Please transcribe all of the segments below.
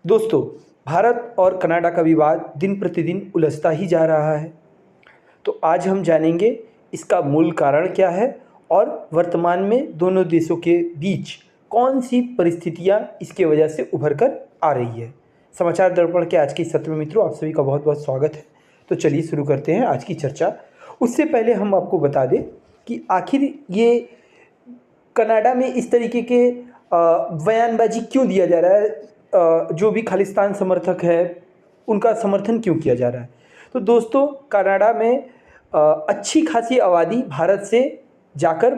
दोस्तों, भारत और कनाडा का विवाद दिन प्रतिदिन उलझता ही जा रहा है। तो आज हम जानेंगे इसका मूल कारण क्या है और वर्तमान में दोनों देशों के बीच कौन सी परिस्थितियां इसके वजह से उभर कर आ रही है। समाचार दर्पण के आज के इस सत्र में मित्रों आप सभी का बहुत बहुत स्वागत है। तो चलिए शुरू करते हैं आज की चर्चा। उससे पहले हम आपको बता दें कि आखिर ये कनाडा में इस तरीके के बयानबाजी क्यों दिया जा रहा है, जो भी खालिस्तान समर्थक है उनका समर्थन क्यों किया जा रहा है। तो दोस्तों, कनाडा में अच्छी खासी आबादी भारत से जाकर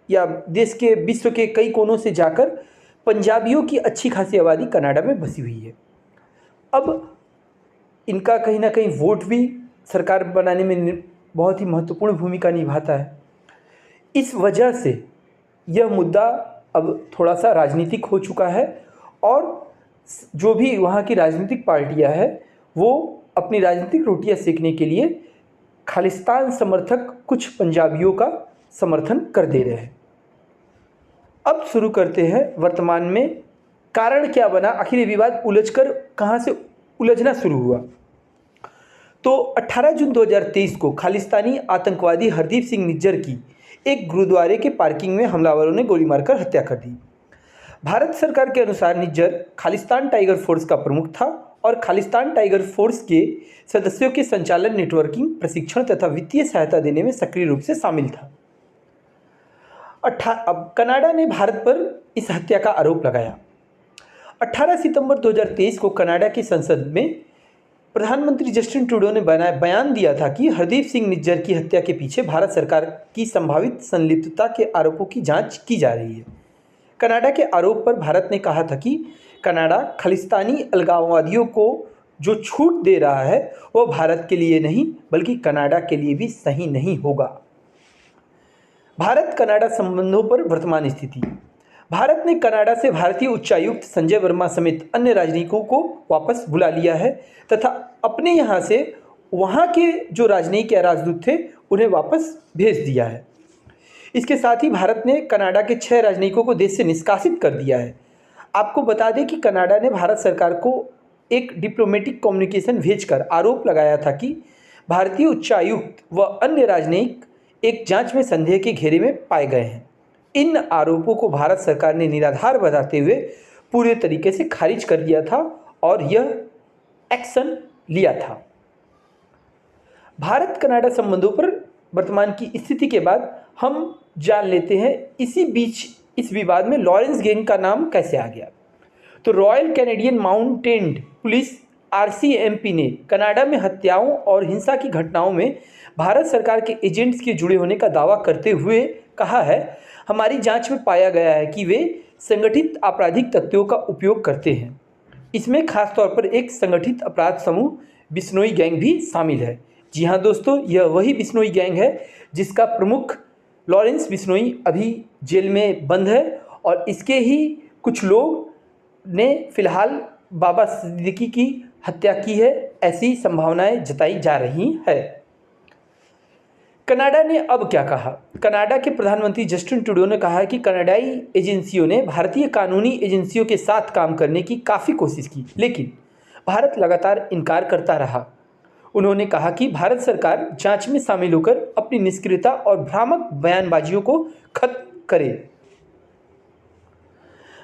या देश के विश्व के कई कोनों से जाकर पंजाबियों की अच्छी खासी आबादी कनाडा में बसी हुई है। अब इनका कहीं ना कहीं वोट भी सरकार बनाने में बहुत ही महत्वपूर्ण भूमिका निभाता है। इस वजह से यह मुद्दा अब थोड़ा सा राजनीतिक हो चुका है और जो भी वहाँ की राजनीतिक पार्टियां हैं वो अपनी राजनीतिक रोटियां सेकने के लिए खालिस्तान समर्थक कुछ पंजाबियों का समर्थन कर दे रहे हैं। अब शुरू करते हैं वर्तमान में कारण क्या बना, आखिर ये विवाद उलझकर कहाँ से उलझना शुरू हुआ। तो 18 जून 2023 को खालिस्तानी आतंकवादी हरदीप सिंह निज्जर की एक गुरुद्वारे के पार्किंग में हमलावरों ने गोली मारकर हत्या कर दी। भारत सरकार के अनुसार निज्जर खालिस्तान टाइगर फोर्स का प्रमुख था और खालिस्तान टाइगर फोर्स के सदस्यों के संचालन, नेटवर्किंग, प्रशिक्षण तथा वित्तीय सहायता देने में सक्रिय रूप से शामिल था। अब कनाडा ने भारत पर इस हत्या का आरोप लगाया। 18 सितंबर 2023 को कनाडा की संसद में प्रधानमंत्री जस्टिन ट्रूडो ने बयान दिया था कि हरदीप सिंह निज्जर की हत्या के पीछे भारत सरकार की संभावित संलिप्तता के आरोपों की जांच की जा रही है। कनाडा के आरोप पर भारत ने कहा था कि कनाडा खालिस्तानी अलगाववादियों को जो छूट दे रहा है वह भारत के लिए नहीं बल्कि कनाडा के लिए भी सही नहीं होगा। भारत कनाडा संबंधों पर वर्तमान स्थिति। भारत ने कनाडा से भारतीय उच्चायुक्त संजय वर्मा समेत अन्य राजनयिकों को वापस बुला लिया है तथा अपने यहाँ से वहाँ के जो राजनयिक या राजदूत थे उन्हें वापस भेज दिया है। इसके साथ ही भारत ने कनाडा के 6 राजनयिकों को देश से निष्कासित कर दिया है। आपको बता दें कि कनाडा ने भारत सरकार को एक डिप्लोमेटिक कम्युनिकेशन भेजकर आरोप लगाया था कि भारतीय उच्चायुक्त व अन्य राजनयिक एक जांच में संदेह के घेरे में पाए गए हैं। इन आरोपों को भारत सरकार ने निराधार बताते हुए पूरे तरीके से खारिज कर दिया था और यह एक्शन लिया था। भारत कनाडा संबंधों पर वर्तमान की स्थिति के बाद हम जान लेते हैं इसी बीच इस विवाद में लॉरेंस गैंग का नाम कैसे आ गया। तो royal Canadian mounted police RCMP ने कनाडा में हत्याओं और हिंसा की घटनाओं में भारत सरकार के एजेंट्स के जुड़े होने का दावा करते हुए कहा है, हमारी जांच में पाया गया है कि वे संगठित आपराधिक तत्वों का उपयोग करते हैं। इसमें खासतौर पर एक संगठित अपराध समूह बिश्नोई गैंग भी शामिल है। जी हाँ दोस्तों, यह वही बिश्नोई गैंग है जिसका प्रमुख लॉरेंस बिश्नोई अभी जेल में बंद है और इसके ही कुछ लोग ने फिलहाल बाबा सिद्दीकी की हत्या की है, ऐसी संभावनाएं जताई जा रही है। कनाडा ने अब क्या कहा। कनाडा के प्रधानमंत्री जस्टिन ट्रूडो ने कहा है कि कनाडाई एजेंसियों ने भारतीय कानूनी एजेंसियों के साथ काम करने की काफ़ी कोशिश की, लेकिन भारत लगातार इनकार करता रहा। उन्होंने कहा कि भारत सरकार जांच में शामिल होकर अपनी निष्क्रियता और भ्रामक बयानबाजियों को खत्म करे।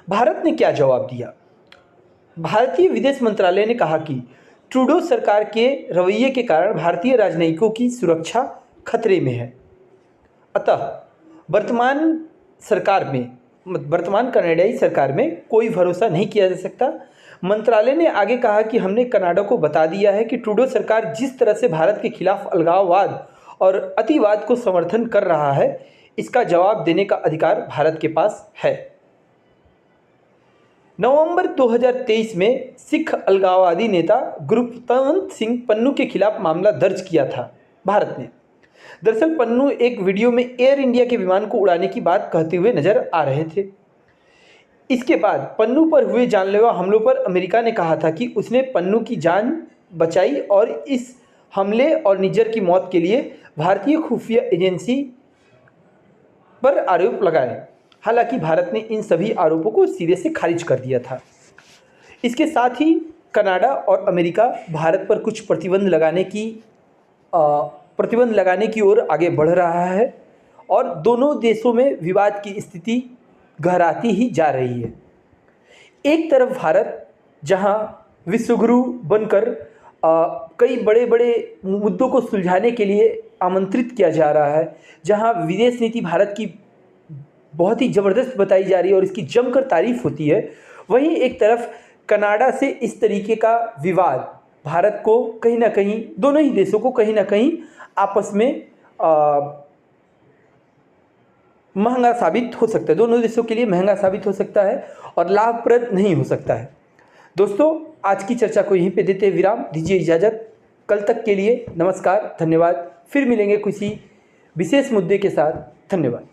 भारत ने क्या जवाब दिया। भारतीय विदेश मंत्रालय ने कहा कि ट्रूडो सरकार के रवैये के कारण भारतीय राजनयिकों की सुरक्षा खतरे में है, अतः वर्तमान कनाडाई सरकार में कोई भरोसा नहीं किया जा सकता। मंत्रालय ने आगे कहा कि हमने कनाडा को बता दिया है कि ट्रूडो सरकार जिस तरह से भारत के खिलाफ अलगाववाद और अतिवाद को समर्थन कर रहा है, इसका जवाब देने का अधिकार भारत के पास है। नवंबर 2023 में सिख अलगाववादी नेता गुरपतवंत सिंह पन्नू के खिलाफ मामला दर्ज किया था भारत ने। दरअसल पन्नू एक वीडियो में एयर इंडिया के विमान को उड़ाने की बात कहते हुए नजर आ रहे थे। इसके बाद पन्नू पर हुए जानलेवा हमलों पर अमेरिका ने कहा था कि उसने पन्नू की जान बचाई और इस हमले और निज्जर की मौत के लिए भारतीय खुफिया एजेंसी पर आरोप लगाए। हालांकि भारत ने इन सभी आरोपों को सिरे से खारिज कर दिया था। इसके साथ ही कनाडा और अमेरिका भारत पर कुछ प्रतिबंध लगाने की ओर आगे बढ़ रहा है और दोनों देशों में विवाद की स्थिति गहराती ही जा रही है। एक तरफ भारत जहां विश्वगुरु बनकर कई बड़े बड़े मुद्दों को सुलझाने के लिए आमंत्रित किया जा रहा है, जहां विदेश नीति भारत की बहुत ही ज़बरदस्त बताई जा रही है और इसकी जमकर तारीफ होती है, वहीं एक तरफ कनाडा से इस तरीके का विवाद भारत को कहीं ना कहीं, दोनों ही देशों को कहीं ना कहीं आपस में महंगा साबित हो सकता है, दोनों देशों के लिए महंगा साबित हो सकता है और लाभप्रद नहीं हो सकता है। दोस्तों, आज की चर्चा को यहीं पे देते विराम, दीजिए इजाज़त। कल तक के लिए नमस्कार, धन्यवाद। फिर मिलेंगे किसी विशेष मुद्दे के साथ। धन्यवाद।